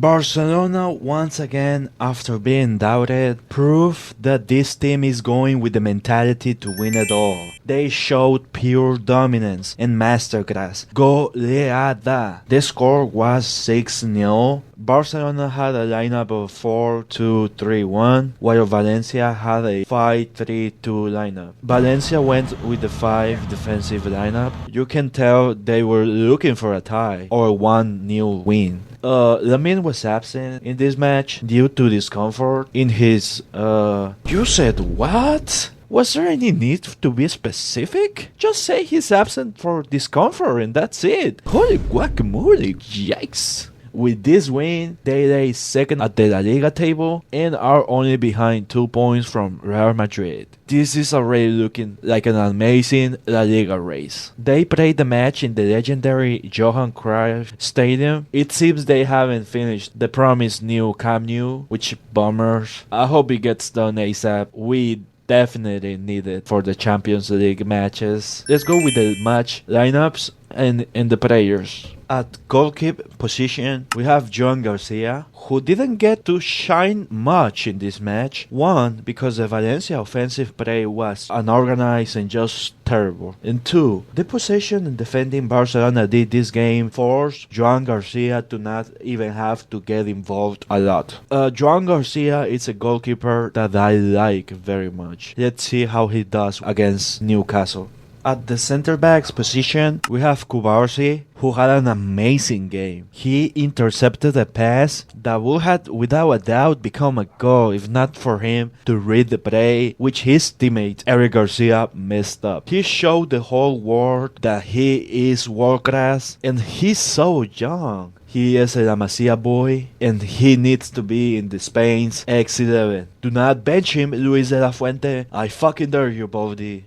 Barcelona, once again, after being doubted, proved that this team is going with the mentality to win it all. They showed pure dominance and masterclass. Goleada. The score was 6-0. Barcelona had a lineup of 4-2-3-1, while Valencia had a 5-3-2 lineup. Valencia went with the 5 defensive lineup. You can tell they were looking for a tie or one new win. Lamine was absent in this match due to discomfort in his, You said what? Was there any need to be specific? Just say he's absent for discomfort and that's it. Holy guacamole, yikes. With this win, they lay second at the La Liga table and are only behind 2 points from Real Madrid. This is already looking like an amazing La Liga race. They played the match in the legendary Johan Cruyff Stadium. It seems they haven't finished the promised new Camp Nou, which bummers. I hope it gets done ASAP. We definitely need it for the Champions League matches. Let's go with the match lineups and the players. At goalkeeper position, we have Joan Garcia, who didn't get to shine much in this match. One, because the Valencia offensive play was unorganized and just terrible. And two, the possession and defending Barcelona did this game forced Joan Garcia to not even have to get involved a lot. Joan Garcia is a goalkeeper that I like very much. Let's see how he does against Newcastle. At the center backs position, we have Cubarsí, who had an amazing game. He intercepted a pass that would have without a doubt become a goal if not for him to read the play, which his teammate Eric Garcia messed up. He showed the whole world that he is world class and he's so young. He is a La Masia boy and he needs to be in the Spain's X11. Do not bench him, Luis de la Fuente. I fucking dare you, Baldi.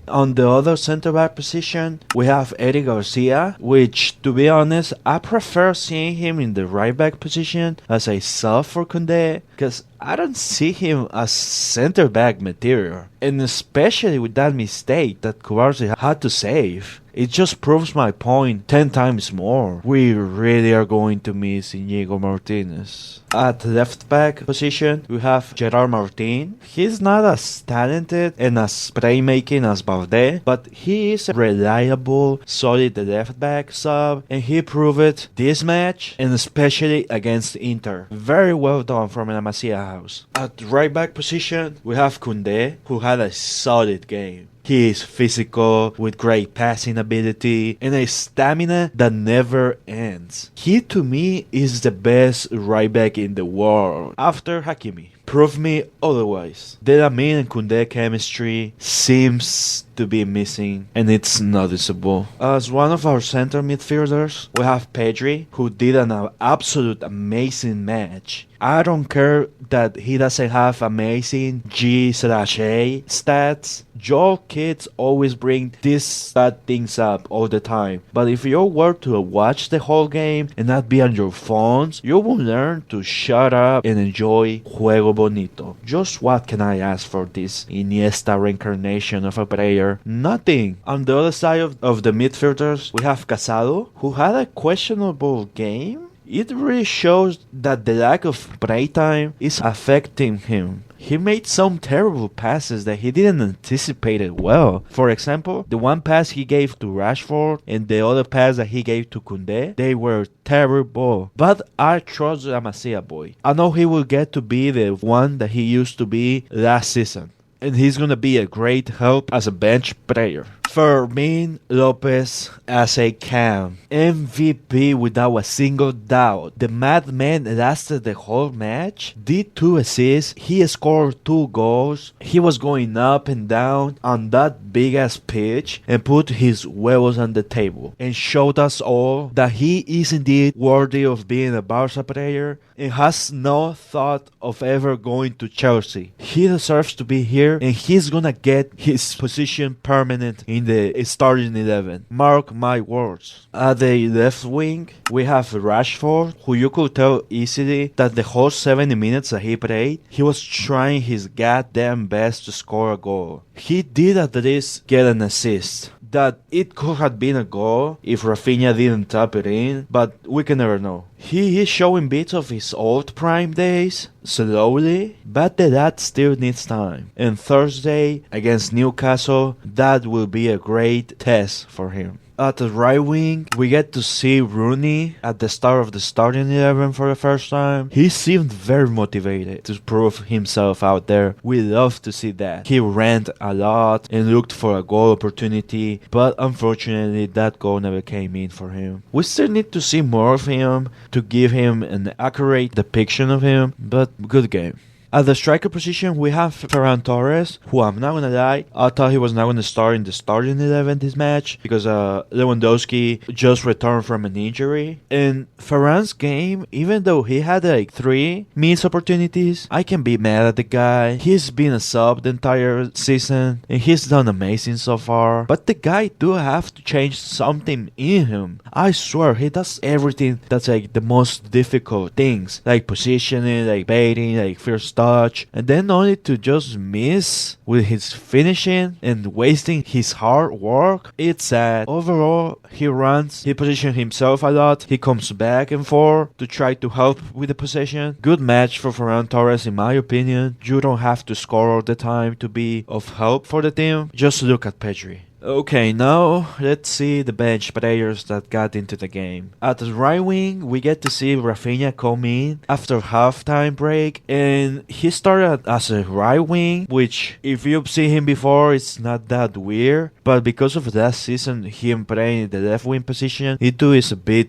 On the other center-back position, we have Eric Garcia, which, to be honest, I prefer seeing him in the right-back position as a sub for Koundé, because I don't see him as center-back material. And especially with that mistake that Cubarsí had to save. It just proves my point 10 times more. We really are going to miss Íñigo Martínez. At left back position, we have Gerard Martin. He's not as talented and as playmaking as Balde, but he is a reliable, solid left back sub, and he proved it this match and especially against Inter. Very well done from La Masia house. At right back position, we have Koundé, who had a solid game. He is physical, with great passing ability, and a stamina that never ends. He, to me, is the best right back in the world, after Hakimi. Prove me otherwise. The Lamine and Koundé chemistry seems to be missing, and it's noticeable. As one of our center midfielders, we have Pedri, who did an absolute amazing match. I don't care that he doesn't have amazing G/A stats. Your kids always bring these bad things up all the time. But if you were to watch the whole game and not be on your phones, you will learn to shut up and enjoy Juego Bonito. Just what can I ask for this Iniesta reincarnation of a player? Nothing. On the other side of the midfielders, we have Casado, who had a questionable game. It really shows that the lack of playtime is affecting him. He made some terrible passes that he didn't anticipate it well. For example, the one pass he gave to Rashford and the other pass that he gave to Koundé, they were terrible. But I trust La Masia boy. I know he will get to be the one that he used to be last season. And he's gonna be a great help as a bench player. Fermin Lopez as a cam. MVP without a single doubt. The madman lasted the whole match. Did 2 assists. He scored 2 goals. He was going up and down on that big ass pitch and put his huevos on the table. And showed us all that he is indeed worthy of being a Barca player and has no thought of ever going to Chelsea. He deserves to be here and he's gonna get his position permanent in the starting 11. Mark my words. At the left wing, we have Rashford, who you could tell easily that the whole 70 minutes that he played, he was trying his goddamn best to score a goal. He did at least get an assist. that it could have been a goal if Rafinha didn't tap it in, but we can never know. He is showing bits of his old prime days, slowly, but that still needs time. And Thursday against Newcastle, that will be a great test for him. At the right wing, we get to see Rooney at the start of the starting 11 for the first time. He seemed very motivated to prove himself out there. We love to see that. He ran a lot and looked for a goal opportunity, but unfortunately that goal never came in for him. We still need to see more of him to give him an accurate depiction of him, but good game. At the striker position, we have Ferran Torres, who I'm not gonna lie, I thought he was not gonna start in the starting 11 this match because Lewandowski just returned from an injury. In Ferran's game, even though he had like 3 missed opportunities, I can be mad at the guy. He's been a sub the entire season and he's done amazing so far. But the guy do have to change something in him. I swear he does everything that's like the most difficult things, like positioning, like baiting, like first touch, and then only to just miss with his finishing and wasting his hard work. It's sad. Overall, he runs, he positions himself a lot, he comes back and forth to try to help with the possession. Good match for Ferran Torres in my opinion. You don't have to score all the time to be of help for the team. Just look at Pedri. Okay, now let's see the bench players that got into the game. At the right wing, we get to see Rafinha come in after halftime break, and he started as a right wing, which if you've seen him before, it's not that weird. But because of last season, him playing in the left wing position, it too is a bit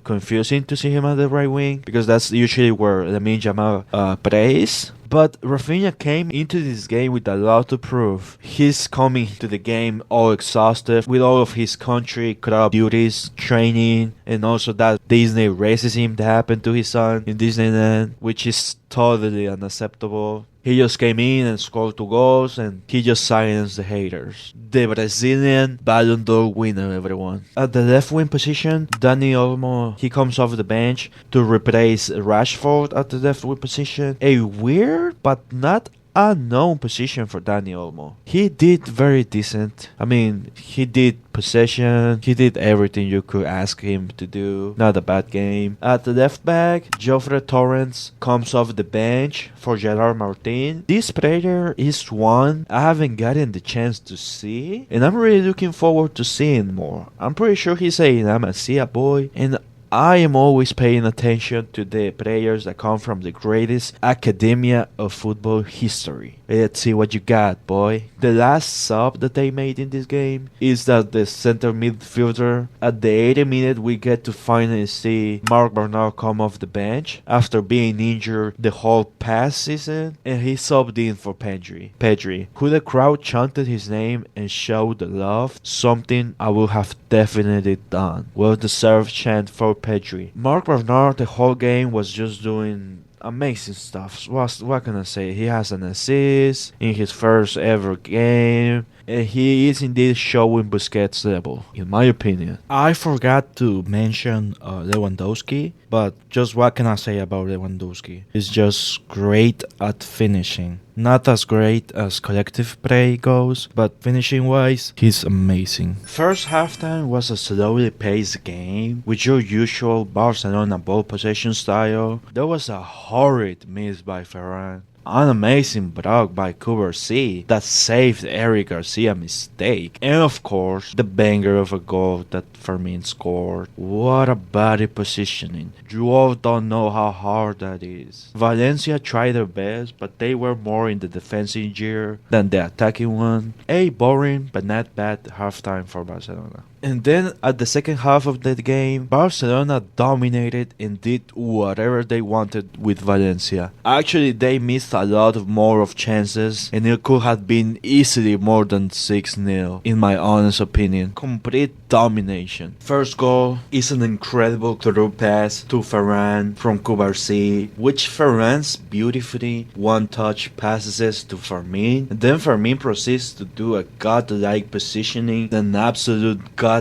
confusing to see him at the right wing, because that's usually where Lamine Yamal plays. But Rafinha came into this game with a lot to prove. He's coming to the game all exhausted with all of his country club duties, training, and also that Disney racism that happened to his son in Disneyland, which is totally unacceptable. He just came in and scored 2 goals and he just silenced the haters. The Brazilian Ballon d'Or winner, everyone. At the left wing position, Dani Olmo, he comes off the bench to replace Rashford at the left wing position. A weird but not unknown position for Dani Olmo. He did very decent. I mean, he did possession, he did everything you could ask him to do. Not a bad game. At the left back, Jofre Torrens comes off the bench for Gerard Martin. This player is one I haven't gotten the chance to see, and I'm really looking forward to seeing more. I'm pretty sure he's a La Masia boy, and I am always paying attention to the players that come from the greatest academia of football history. Let's see what you got, boy. The last sub that they made in this game is that the center midfielder. At the 80th minute, we get to finally see Marc Bernard come off the bench after being injured the whole past season, and he subbed in for Pedri, who the crowd chanted his name and showed love, something I would have definitely done. Well-deserved chant for Pedri. Marc Bernard the whole game was just doing amazing stuff. What can I say? He has an assist in his first ever game, and he is indeed showing Busquets level, in my opinion. I forgot to mention Lewandowski, but just what can I say about Lewandowski? He's just great at finishing. Not as great as collective play goes, but finishing wise, he's amazing. First halftime was a slowly paced game with your usual Barcelona ball possession style. There was a horrid miss by Ferran. An amazing block by Cubarsí that saved Eric Garcia's mistake. And of course, the banger of a goal that Fermin scored. What a body positioning. You all don't know how hard that is. Valencia tried their best, but they were more in the defensive gear than the attacking one. A boring but not bad halftime for Barcelona. And then at the second half of the game, Barcelona dominated and did whatever they wanted with Valencia. Actually, they missed a lot more of chances, and it could have been easily more than 6-0, in my honest opinion. Complete domination. First goal is an incredible through pass to Ferran from Cubarsí, which Ferran's beautifully one-touch passes to Fermin. And then Fermin proceeds to do a godlike positioning, an absolute godlike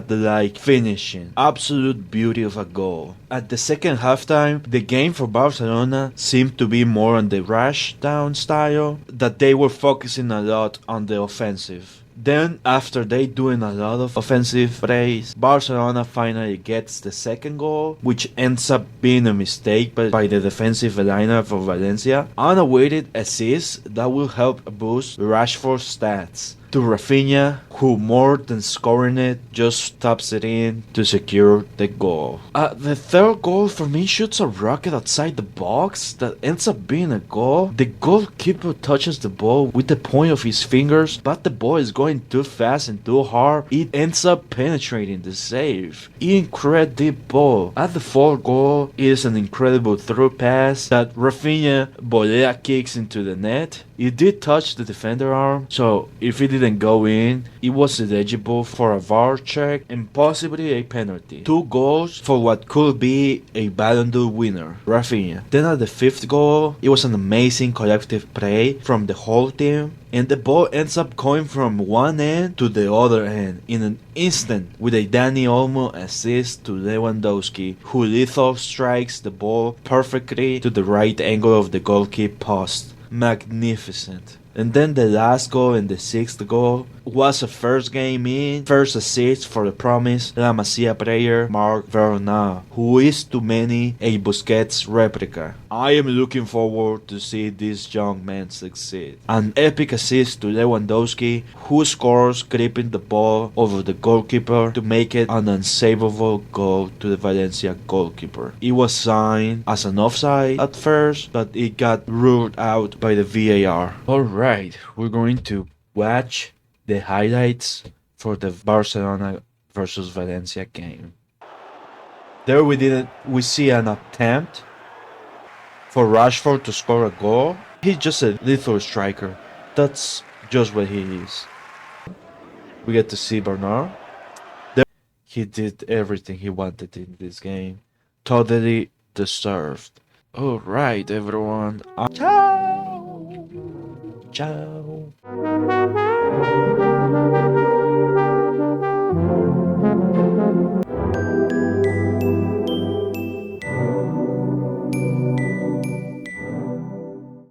finishing. Absolute beauty of a goal. At the second halftime, the game for Barcelona seemed to be more on the rush down style, that they were focusing a lot on the offensive. Then, after they doing a lot of offensive plays, Barcelona finally gets the second goal, which ends up being a mistake by the defensive lineup of Valencia. Unawaited assist that will help boost Rashford's stats to Rafinha, who more than scoring it, just stops it in to secure the goal. The third goal for me shoots a rocket outside the box that ends up being a goal. The goalkeeper touches the ball with the point of his fingers, but the ball is going too fast and too hard. It ends up penetrating the save. Incredible ball. At the fourth goal is an incredible through pass that Rafinha volea kicks into the net. It did touch the defender arm, so if it didn't go in, it was eligible for a VAR check and possibly a penalty. 2 goals for what could be a Ballon d'Or winner, Rafinha. Then at the fifth goal, it was an amazing collective play from the whole team, and the ball ends up going from one end to the other end in an instant with a Dani Olmo assist to Lewandowski, who lethal strikes the ball perfectly to the right angle of the goalkeeper post. Magnificent. And then the last goal and the sixth goal was a first game in, first assist for the promised La Masia player Marc Vernon, who is to many a Busquets replica. I am looking forward to see this young man succeed. An epic assist to Lewandowski, who scores clipping the ball over the goalkeeper to make it an unsavable goal to the Valencia goalkeeper. It was signed as an offside at first, but it got ruled out by the VAR. Alright, we're going to watch the highlights for the Barcelona versus Valencia game. There we see an attempt for Rashford to score a goal. He's just a lethal striker. That's just what he is. We get to see Bernard. He did everything he wanted in this game. Totally deserved. Alright everyone. Ciao! Ciao!